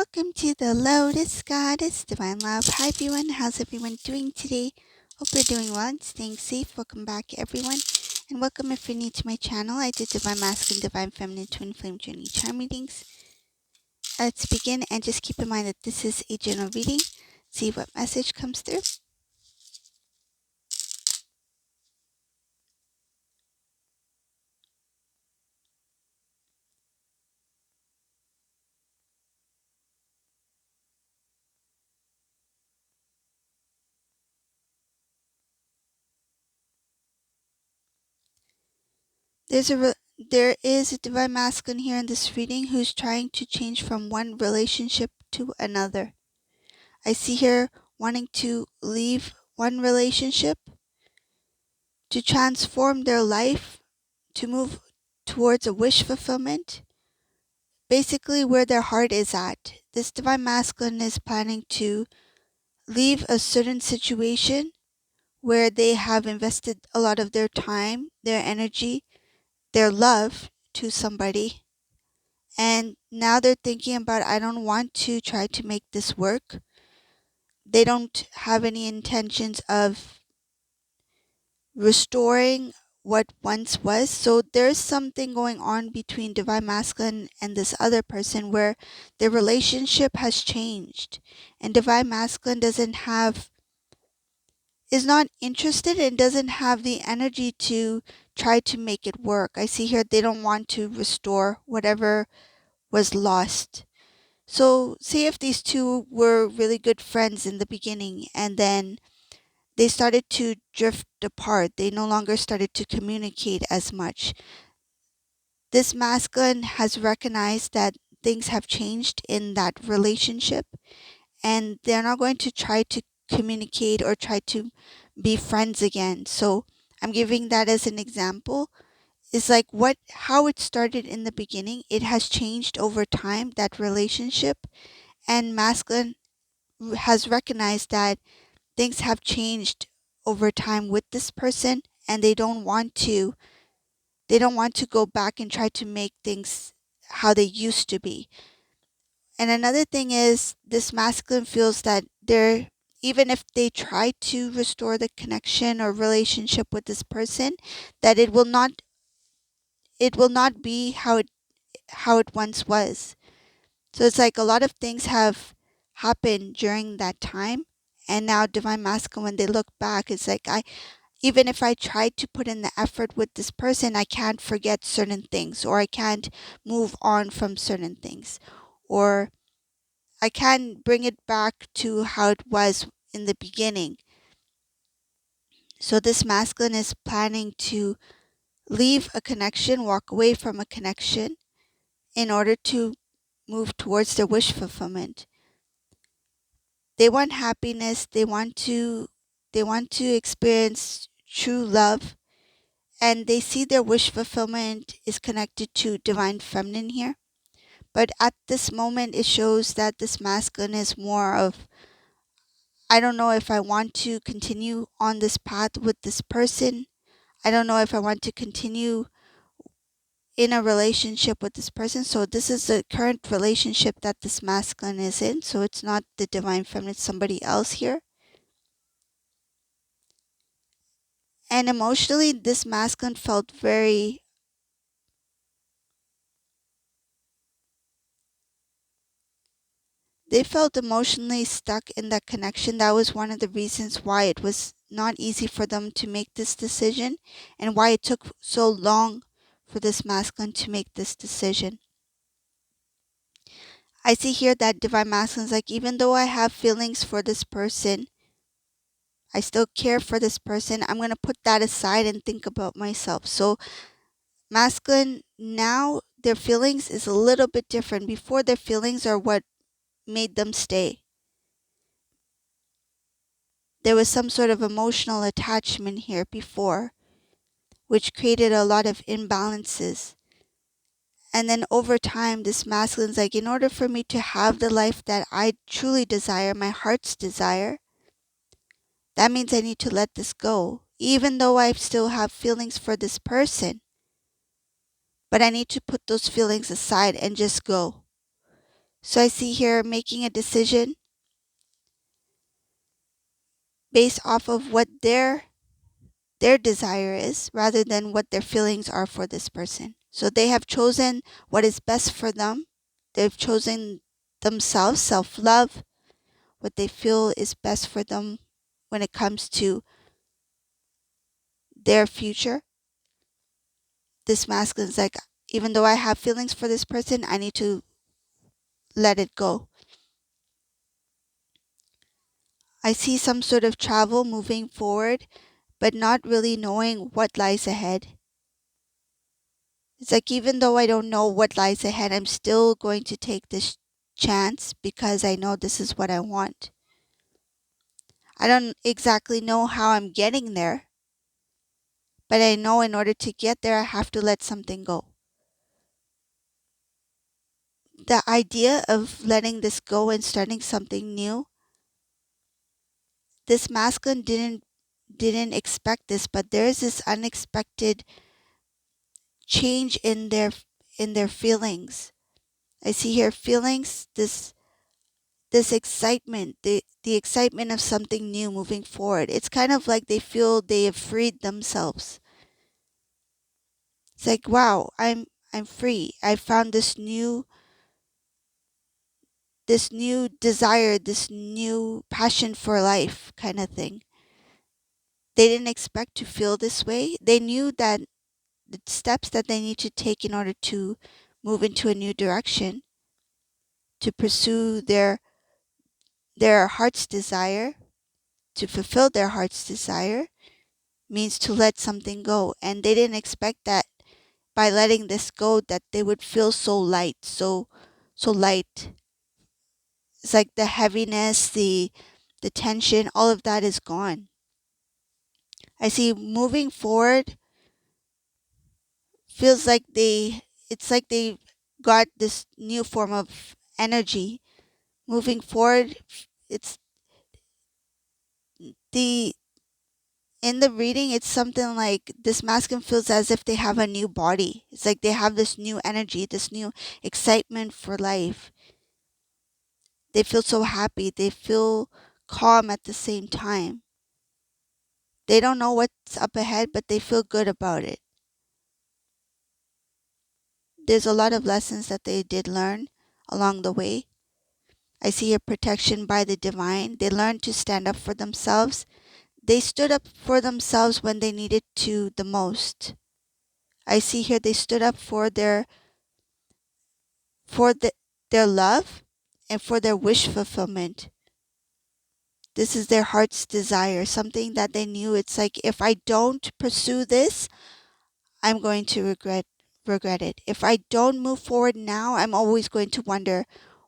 Welcome to the Lotus Goddess, Divine Love. Hi everyone, how's everyone doing today? Hope you're doing well and staying safe. Welcome back everyone, and welcome if you're new to my channel. I do Divine Masculine, Divine Feminine, Twin Flame Journey Charm readings. Let's begin, and just keep in mind that this is a general reading. See what message comes through. There is a Divine Masculine here in this reading who's trying to change from one relationship to another. I see here wanting to leave one relationship to transform their life, to move towards a wish fulfillment, basically where their heart is at. This Divine Masculine is planning to leave a certain situation where they have invested a lot of their time, their energy, their love to somebody. And now they're thinking about, I don't want to try to make this work. They don't have any intentions of restoring what once was. So there's something going on between Divine Masculine and this other person where their relationship has changed, and Divine Masculine is not interested and doesn't have the energy to try to make it work. I see here they don't want to restore whatever was lost. So say if these two were really good friends in the beginning, and then they started to drift apart. They no longer started to communicate as much. This masculine has recognized that things have changed in that relationship, and they're not going to try to communicate or try to be friends again. So I'm giving that as an example. It's like how it started in the beginning. It has changed over time, that relationship, and masculine has recognized that things have changed over time with this person, and they don't want to go back and try to make things how they used to be. And another thing is, this masculine feels that even if they try to restore the connection or relationship with this person, that it will not be how it once was. So it's like a lot of things have happened during that time, and now Divine Masculine, when they look back, it's like even if I try to put in the effort with this person, I can't forget certain things, or I can't move on from certain things, or I can't bring it back to how it was in the beginning. So this masculine is planning to leave a connection, walk away from a connection in order to move towards their wish fulfillment. They want happiness, they want to experience true love, and they see their wish fulfillment is connected to Divine Feminine here. But at this moment, it shows that this masculine is more of, I don't know if I want to continue on this path with this person. I don't know if I want to continue in a relationship with this person. So this is the current relationship that this masculine is in. So it's not the Divine Feminine, it's somebody else here. And emotionally, this masculine felt they felt emotionally stuck in that connection. That was one of the reasons why it was not easy for them to make this decision, and why it took so long for this masculine to make this decision. I see here that Divine Masculine is like, even though I have feelings for this person, I still care for this person, I'm going to put that aside and think about myself. So masculine, now their feelings is a little bit different. Before, their feelings are what made them stay. There was some sort of emotional attachment here before, which created a lot of imbalances. And then over time, this masculine's like, in order for me to have the life that I truly desire, my heart's desire, that means I need to let this go, even though I still have feelings for this person. But I need to put those feelings aside and just go. So I see here making a decision based off of what their desire is rather than what their feelings are for this person. So they have chosen what is best for them. They've chosen themselves, self-love, what they feel is best for them when it comes to their future. This masculine is like, even though I have feelings for this person, I need to let it go. I see some sort of travel moving forward, but not really knowing what lies ahead. It's like, even though I don't know what lies ahead, I'm still going to take this chance because I know this is what I want. I don't exactly know how I'm getting there, but I know in order to get there, I have to let something go. The idea of letting this go and starting something new, this masculine didn't expect this, but there is this unexpected change in their feelings. I see here feelings, this excitement, the excitement of something new moving forward. It's kind of like they feel they have freed themselves. It's like, wow, I'm free. I found this new desire, this new passion for life kind of thing. They didn't expect to feel this way. They knew that the steps that they need to take in order to move into a new direction, to pursue their heart's desire, to fulfill their heart's desire, means to let something go. And they didn't expect that by letting this go that they would feel so light, so light. It's like the heaviness, the tension, all of that is gone. I see moving forward feels like it's like they got this new form of energy. Moving forward, it's the in the reading, it's something like this masculine feels as if they have a new body. It's like they have this new energy, this new excitement for life. They feel so happy. They feel calm at the same time. They don't know what's up ahead, but they feel good about it. There's a lot of lessons that they did learn along the way. I see a protection by the divine. They learned to stand up for themselves. They stood up for themselves when they needed to the most. I see here they stood up for their love and for their wish fulfillment. This is their heart's desire, something that they knew. It's like, if I don't pursue this, I'm going to regret it. If I don't move forward now, I'm always going to wonder,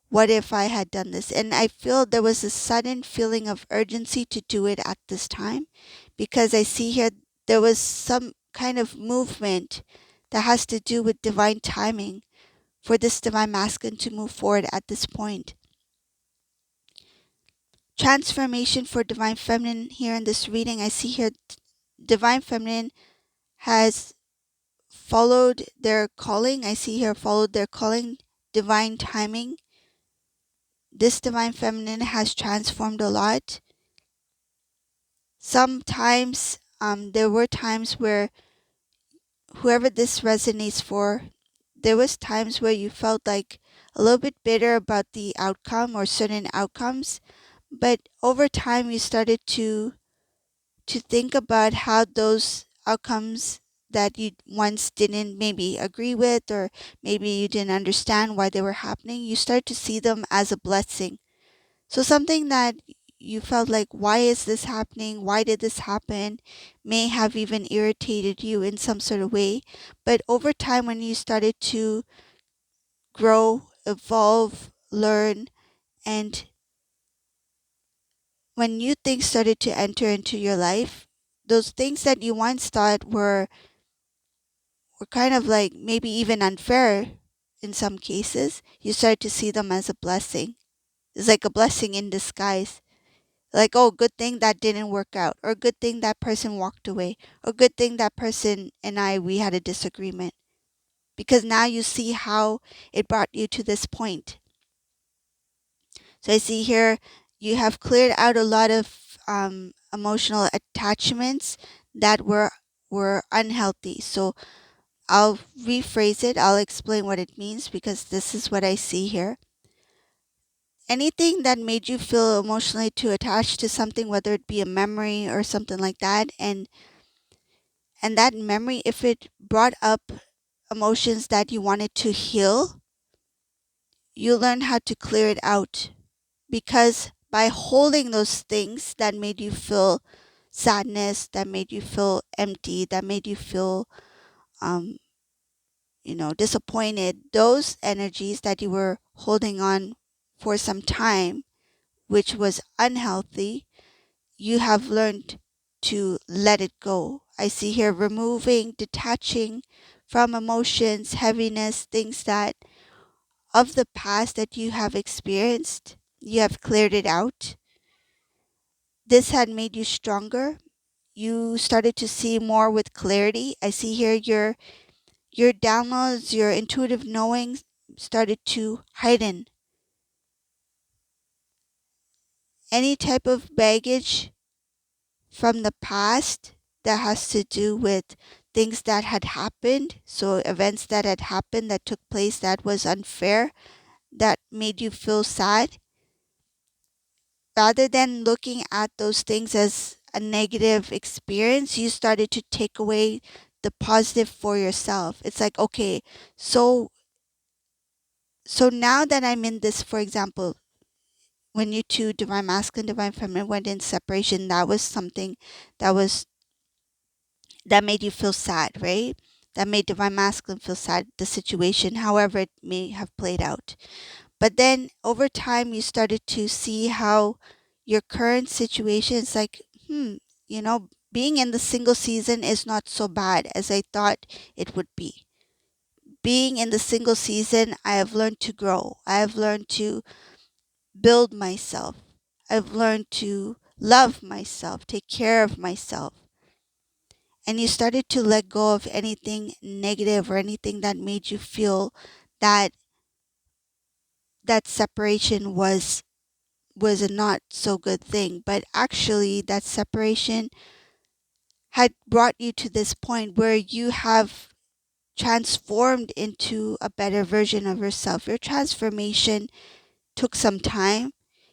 what if I had done this? And I feel there was a sudden feeling of urgency to do it at this time, because I see here there was some kind of movement that has to do with divine timing for this divine masculine to move forward at this point. Transformation for divine feminine here in this reading. I see here divine feminine has followed their calling. I see here followed their calling, divine timing. This divine feminine has transformed a lot. Sometimes there were times where whoever this resonates for, there was times where you felt like a little bit bitter about the outcome or certain outcomes, but over time you started to think about how those outcomes that you once didn't maybe agree with, or maybe you didn't understand why they were happening, you start to see them as a blessing. So something that you felt like, why is this happening? Why did this happen? May have even irritated you in some sort of way. But over time, when you started to grow, evolve, learn, and when new things started to enter into your life, those things that you once thought were kind of like maybe even unfair in some cases, you start to see them as a blessing. It's like a blessing in disguise. Like, oh, good thing that didn't work out, or good thing that person walked away, or good thing that person and we had a disagreement. Because now you see how it brought you to this point. So I see here you have cleared out a lot of emotional attachments that were unhealthy. So I'll rephrase it. I'll explain what it means because this is what I see here. Anything that made you feel emotionally too attached to something, whether it be a memory or something like that, and that memory, if it brought up emotions that you wanted to heal, you learn how to clear it out. Because by holding those things that made you feel sadness, that made you feel empty, that made you feel um, disappointed, those energies that you were holding on for some time, which was unhealthy, you have learned to let it go. I see here removing, detaching from emotions, heaviness, things that of the past that you have experienced. You have cleared it out. This had made you stronger. You started to see more with clarity. I see here your downloads, your intuitive knowing started to heighten. Any type of baggage from the past that has to do with things that had happened, so events that had happened that took place that was unfair, that made you feel sad, rather than looking at those things as a negative experience, you started to take away the positive for yourself. It's like, okay, so now that I'm in this, for example, when you two, divine masculine, divine feminine, went in separation, that was something that was that made you feel sad, right? That made divine masculine feel sad, the situation, however it may have played out. But then over time, you started to see how your current situation is like, being in the single season is not so bad as I thought it would be. Being in the single season, I have learned to grow. I have learned to build myself. I've learned to love myself, take care of myself. And you started to let go of anything negative or anything that made you feel that that separation was a not so good thing. But actually that separation had brought you to this point where you have transformed into a better version of yourself. Your transformation took some time.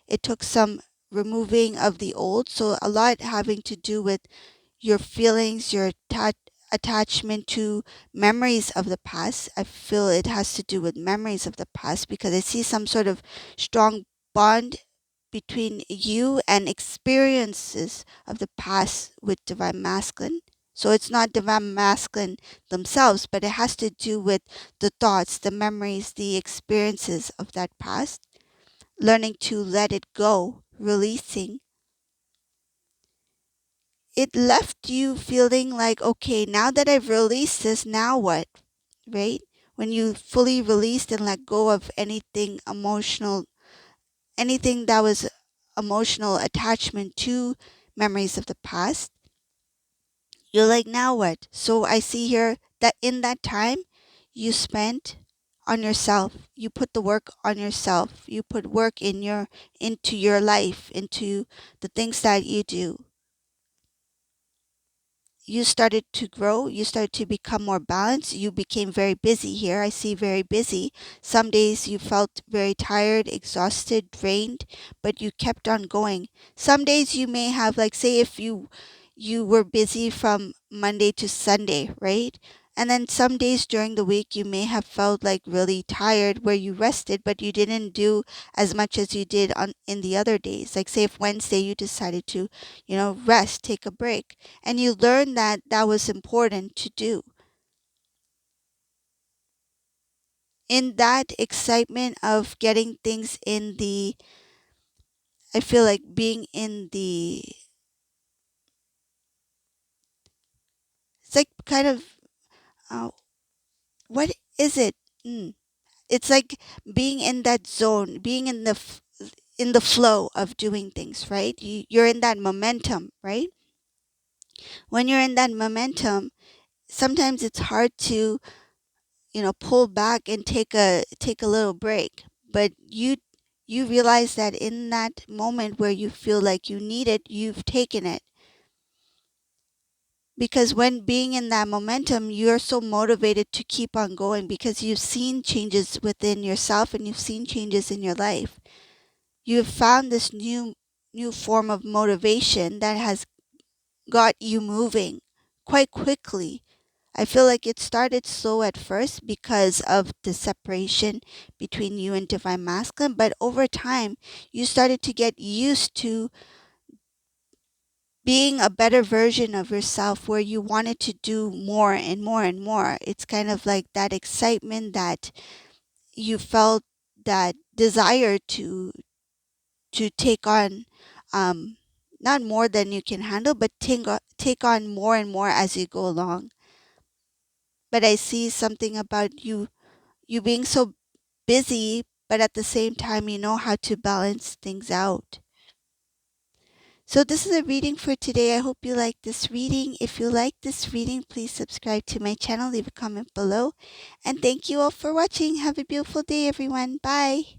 It took some removing of the old. So a lot having to do with your feelings, your attachment to memories of the past. I feel it has to do with memories of the past because I see some sort of strong bond between you and experiences of the past with divine masculine. So it's not divine masculine themselves, but it has to do with the thoughts, the memories, the experiences of that past. Learning to let it go, releasing. It left you feeling like, okay, now that I've released this, now what? Right? When you fully released and let go of anything emotional, anything that was emotional attachment to memories of the past, you're like, now what? So I see here that in that time you spent on yourself, you put the work on yourself, you put work into your life, into the things that you do. You started to grow, you started to become more balanced, you became very busy here. I see very busy. Some days you felt very tired, exhausted, drained, but you kept on going. Some days you may have, like, say if you were busy from Monday to Sunday, right? And then some days during the week you may have felt like really tired where you rested but you didn't do as much as you did on in the other days. Like say if Wednesday you decided to, rest, take a break, and you learned that that was important to do. In that excitement of getting things in the, I feel like being in the, it's like kind of, uh, what is it? It's like being in that zone, being in in the flow of doing things, right? You're in that momentum, right? When you're in that momentum, sometimes it's hard to, pull back and take a little break. But you realize that in that moment where you feel like you need it, you've taken it. Because when being in that momentum, you're so motivated to keep on going because you've seen changes within yourself and you've seen changes in your life. You've found this new form of motivation that has got you moving quite quickly. I feel like it started slow at first because of the separation between you and Divine Masculine, but over time, you started to get used to being a better version of yourself where you wanted to do more and more and more. It's kind of like that excitement that you felt, that desire to take on not more than you can handle, but take on more and more as you go along. But I see something about you being so busy, but at the same time, you know how to balance things out. So, this is a reading for today. I hope you like this reading. If you like this reading, please subscribe to my channel, leave a comment below. And thank you all for watching. Have a beautiful day, everyone. Bye.